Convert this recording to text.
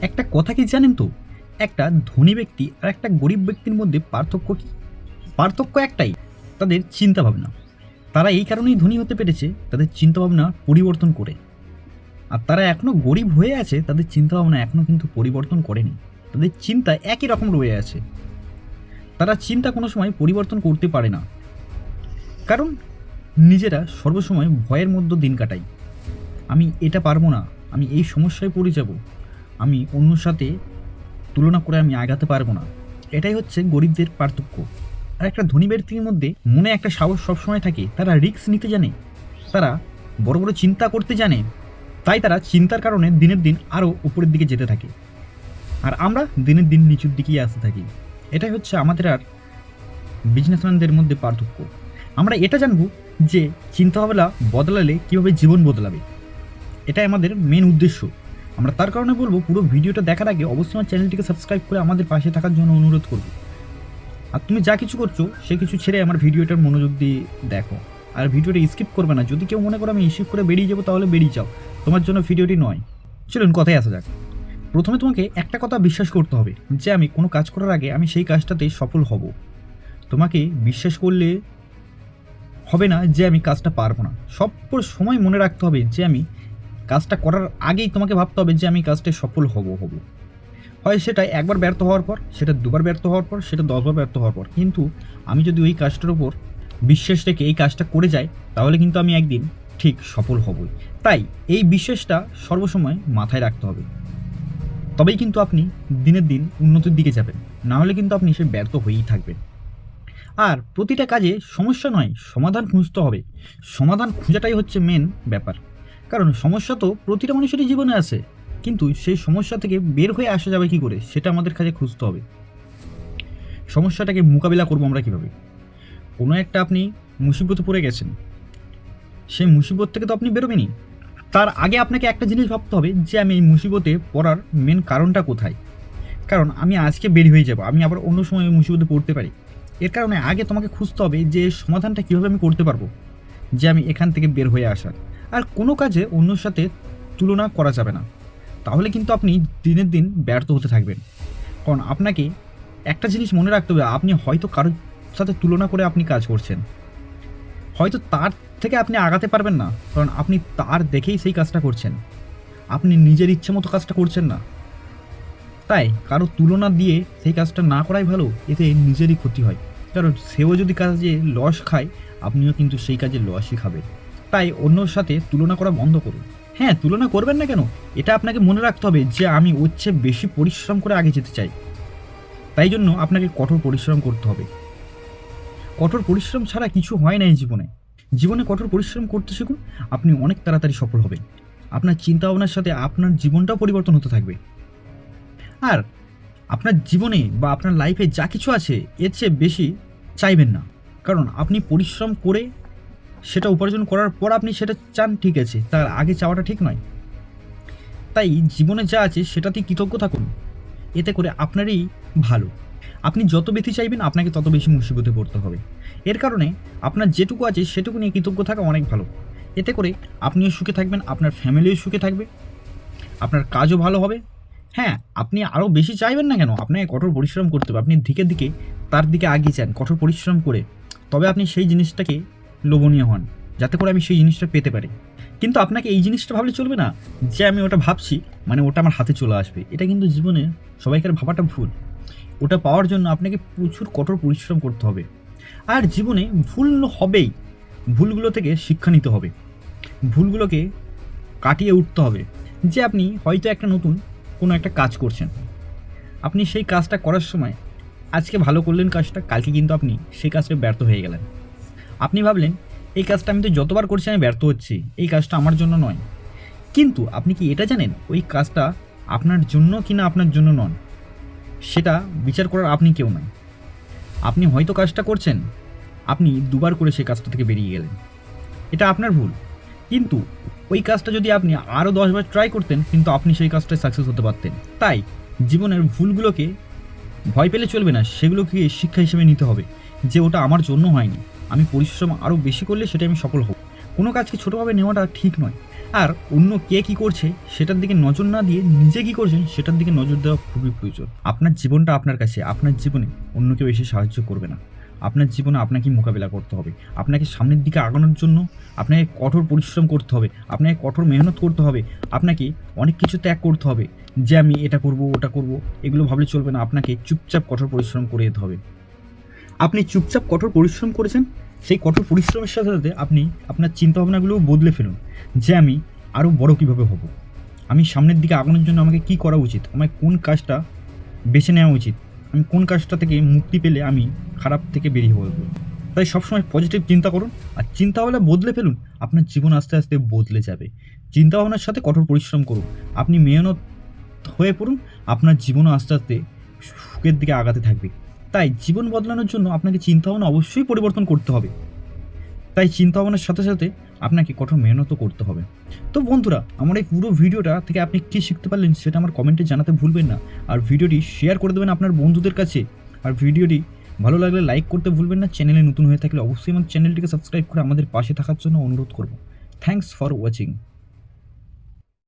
একটা কথা কি জানেন তো, একটা ধনী ব্যক্তি আর একটা গরিব ব্যক্তির মধ্যে পার্থক্য কি? পার্থক্য একটাই, তাদের চিন্তাভাবনা। তারা এই কারণেই ধনী হতে পেরেছে তাদের চিন্তাভাবনা পরিবর্তন করে। আর তারা এখনও গরিব হয়ে আছে, তাদের চিন্তাভাবনা এখনও কিন্তু পরিবর্তন করেনি। তাদের চিন্তা একই রকম রয়ে আছে। তারা চিন্তা কোনো সময় পরিবর্তন করতে পারে না, কারণ নিজেরা সর্বসময় ভয়ের মধ্যে দিন কাটায়। আমি এটা পারবো না, আমি এই সমস্যায় পড়ে যাব, আমি অন্যর সাথে তুলনা করে আমি আগাতে পারবো না। এটাই হচ্ছে গরিবদের পার্থক্য। আর একটা ধনী ব্যক্তির মধ্যে মনে একটা সাহস সবসময় থাকে, তারা রিস্ক নিতে জানে, তারা বড় বড় চিন্তা করতে জানে। তাই তারা চিন্তার কারণে দিনের দিন আরও উপরের দিকে যেতে থাকে, আর আমরা দিনের দিন নিচুর দিকেই আসতে থাকি। এটাই হচ্ছে আমাদের আর বিজনেসম্যানদের মধ্যে পার্থক্য। আমরা এটা জানবো যে চিন্তাভাবনা বদলালে কীভাবে জীবন বদলাবে, এটাই আমাদের মেন উদ্দেশ্য। আমরা তার কারণে বলবো, পুরো ভিডিওটা দেখার আগে অবশ্যই আমার চ্যানেলটিকে সাবস্ক্রাইব করে আমাদের পাশে থাকার জন্য অনুরোধ করব। আর তুমি যা কিছু করছো সে কিছু ছেড়ে আমার ভিডিওটার মনোযোগ দিয়ে দেখো, আর ভিডিওটা স্কিপ করবে না। যদি কেউ মনে করো আমি স্কিপ করে বেরিয়ে যাবো, তাহলে বেরিয়ে যাও, তোমার জন্য ভিডিওটি নয়। চলুন কথায় আসা যাক। প্রথমে তোমাকে একটা কথা বিশ্বাস করতে হবে যে আমি কোনো কাজ করার আগে আমি সেই কাজটাতে সফল হব। তোমাকে বিশ্বাস করলে হবে না যে আমি কাজটা পারবো না। সব সময় মনে রাখতে হবে যে আমি কাজটা করার আগেই তোমাকে ভাবতে হবে যে আমি কাজটায় সফল হব। হয় সেটা একবার ব্যর্থ হওয়ার পর, সেটা দুবার ব্যর্থ হওয়ার পর, সেটা 10বার ব্যর্থ হওয়ার পর, কিন্তু আমি যদি ওই কাজটার ওপর বিশ্বাস রেখে এই কাজটা করে যাই, তাহলে কিন্তু আমি একদিন ঠিক সফল হবই। তাই এই বিশ্বাসটা সর্বসময় মাথায় রাখতে হবে, তবেই কিন্তু আপনি দিনের দিন উন্নতির দিকে যাবেন। না হলে কিন্তু আপনি সে ব্যর্থ হয়েই থাকবেন। আর প্রতিটা কাজে সমস্যা নয়, সমাধান খুঁজতে হবে। সমাধান খোঁজাটাই হচ্ছে মেন ব্যাপার। কারণ সমস্যা তো প্রতিটা মানুষেরই জীবনে আছে, কিন্তু সেই সমস্যা থেকে বের হয়ে আসা যাবে কী করে, সেটা আমাদের কাছে খুঁজতে হবে। সমস্যাটাকে মোকাবিলা করবো আমরা কীভাবে? কোনো একটা আপনি মুসিবতে পড়ে গেছেন, সেই মুসিবত থেকে তো আপনি বেরোবেনই। তার আগে আপনাকে একটা জিনিস ভাবতে হবে যে আমি এই মুসিবতে পড়ার মেন কারণটা কোথায়। কারণ আমি আজকে বের হয়ে যাব, আমি আবার অন্য সময় মুসিবতে পড়তে পারি। এর কারণে আগে তোমাকে খুঁজতে হবে যে সমাধানটা কীভাবে আমি করতে পারবো, যে আমি এখান থেকে বের হয়ে আসার। আর কোনো কাজে অন্যর সাথে তুলনা করা যাবে না, তাহলে কিন্তু আপনি দিনের দিন ব্যর্থ হতে থাকবেন। কারণ আপনাকে একটা জিনিস মনে রাখতে হবে, আপনি হয়তো কারোর সাথে তুলনা করে আপনি কাজ করছেন, হয়তো তার থেকে আপনি আগাতে পারবেন না, কারণ আপনি তার দেখেই সেই কাজটা করছেন, আপনি নিজের ইচ্ছে মতো কাজটা করছেন না। তাই কারো তুলনা দিয়ে সেই কাজটা না করাই ভালো, এতে নিজেরই ক্ষতি হয়। কারণ সেও যদি কাজে লস খায়, আপনিও কিন্তু সেই কাজে লসই খাবেন। তাই অন্যর সাথে তুলনা করা বন্ধ করুন। হ্যাঁ, তুলনা করবেন না কেন, এটা আপনাকে মনে রাখতে হবে যে আমি ওর চেয়ে বেশি পরিশ্রম করে আগে যেতে চাই। তাই জন্য আপনাকে কঠোর পরিশ্রম করতে হবে। কঠোর পরিশ্রম ছাড়া কিছু হয় না এই জীবনে। জীবনে কঠোর পরিশ্রম করতে শিখুন, আপনি অনেক তাড়াতাড়ি সফল হবেন। আপনার চিন্তাভাবনার সাথে আপনার জীবনটাও পরিবর্তন হতে থাকবে। আর আপনার জীবনে বা আপনার লাইফে যা কিছু আছে এর চেয়ে বেশি চাইবেন না। কারণ আপনি পরিশ্রম করে সেটা উপার্জন করার পর আপনি সেটা চান, ঠিক আছে, তার আগে চাওয়াটা ঠিক নয়। তাই জীবনে যা আছে সেটাতেই কৃতজ্ঞ থাকুন, এতে করে আপনারই ভালো। আপনি যত বেশি চাইবেন আপনাকে তত বেশি মুসিবতে পড়তে হবে। এর কারণে আপনার যেটুকু আছে সেটুকু নিয়ে কৃতজ্ঞ থাকা অনেক ভালো। এতে করে আপনিও সুখে থাকবেন, আপনার ফ্যামিলিও সুখে থাকবে, আপনার কাজও ভালো হবে। হ্যাঁ, আপনি আরও বেশি চাইবেন না কেন, আপনাকে কঠোর পরিশ্রম করতে হবে। আপনি দিকে দিকে তার দিকে এগিয়ে যান কঠোর পরিশ্রম করে, তবে আপনি সেই জিনিসটাকে লোভনীয় হন, যাতে করে আমি সেই জিনিসটা পেতে পারি। কিন্তু আপনাকে এই জিনিসটা ভাবলে চলবে না যে আমি ওটা ভাবছি মানে ওটা আমার হাতে চলে আসবে। এটা কিন্তু জীবনে সবাইকার ভাবাটা ভুল। ওটা পাওয়ার জন্য আপনাকে প্রচুর কঠোর পরিশ্রম করতে হবে। আর জীবনে ভুল হবেই, ভুলগুলো থেকে শিক্ষা নিতে হবে, ভুলগুলোকে কাটিয়ে উঠতে হবে। যে আপনি হয়তো একটা নতুন কোনো একটা কাজ করছেন, আপনি সেই কাজটা করার সময় আজকে ভালো করলেন কাজটা, কালকে কিন্তু আপনি সেই কাজটা ব্যর্থ হয়ে গেলেন। আপনি ভাবলেন এই কাজটা আমি তো যতবার করছি আমি ব্যর্থ হচ্ছি, এই কাজটা আমার জন্য নয়। কিন্তু আপনি কি এটা জানেন ওই কাজটা আপনার জন্য কি না আপনার জন্য নন, সেটা বিচার করার আপনি কেউ নয়। আপনি হয়তো কাজটা করছেন, আপনি দুবার করে সেই কাজটা থেকে বেরিয়ে গেলেন, এটা আপনার ভুল। কিন্তু ওই কাজটা যদি আপনি আরও 10বার ট্রাই করতেন, কিন্তু আপনি সেই কাজটায় সাকসেস হতে পারতেন। তাই জীবনের ভুলগুলোকে ভয় পেলে চলবে না, সেগুলোকে শিক্ষা হিসেবে নিতে হবে যে ওটা আমার জন্য হয়নি, আমি পরিশ্রম আরও বেশি করলে সেটা আমি সফল হব। কোনো কাজকে ছোটোভাবে নেওয়াটা ঠিক নয়। আর অন্য কে কী করছে সেটার দিকে নজর না দিয়ে নিজে কী করছেন সেটার দিকে নজর দেওয়া খুবই প্রয়োজন। আপনার জীবনটা আপনার কাছে, আপনার জীবনে অন্য কেউ এসে সাহায্য করবে না। আপনার জীবনে আপনাকেই মোকাবিলা করতে হবে। আপনাকে সামনের দিকে আগানোর জন্য আপনাকে কঠোর পরিশ্রম করতে হবে, আপনাকে কঠোর মেহনত করতে হবে, আপনাকে অনেক কিছু ত্যাগ করতে হবে যে আমি এটা করব ওটা করব এগুলো ভাবলে চলবে না। আপনাকে চুপচাপ কঠোর পরিশ্রম করে যেতে হবে। আপনি চুপচাপ কঠোর পরিশ্রম করেছেন, সেই কঠোর পরিশ্রমের সাথে সাথে আপনি আপনার চিন্তাভাবনাগুলোও বদলে ফেলুন যে আমি আরও বড় কীভাবে হব, আমি সামনের দিকে আগানোর জন্য আমাকে কী করা উচিত, আমার কোন কাজটা বেছে নেওয়া উচিত, আমি কোন কাজটা থেকে মুক্তি পেলে আমি খারাপ থেকে বেরিয়ে পড়ব। তাই সবসময় পজিটিভ চিন্তা করুন আর চিন্তাভাবনা বদলে ফেলুন, আপনার জীবন আস্তে আস্তে বদলে যাবে। চিন্তাভাবনার সাথে কঠোর পরিশ্রম করুন, আপনি মেহনত হয়ে পড়ুন, আপনার জীবনও আস্তে আস্তে সুখের দিকে আগাতে থাকবে। তাই জীবন বদলানোর জন্য আপনাকে চিন্তাভাবনা অবশ্যই পরিবর্তন করতে হবে। তাই চিন্তাভাবনার সাথে সাথে আপনাকে কঠোর মেহনতও করতে হবে। তো বন্ধুরা, আমার এই পুরো ভিডিওটা থেকে আপনি কী শিখতে পারলেন সেটা আমার কমেন্টে জানাতে ভুলবেন না। আর ভিডিওটি শেয়ার করে দেবেন আপনার বন্ধুদের কাছে। আর ভিডিওটি ভালো লাগলে লাইক করতে ভুলবেন না। চ্যানেলে নতুন হয়ে থাকলে অবশ্যই আমার চ্যানেলটিকে সাবস্ক্রাইব করে আমাদের পাশে থাকার জন্য অনুরোধ করব। Thanks for watching.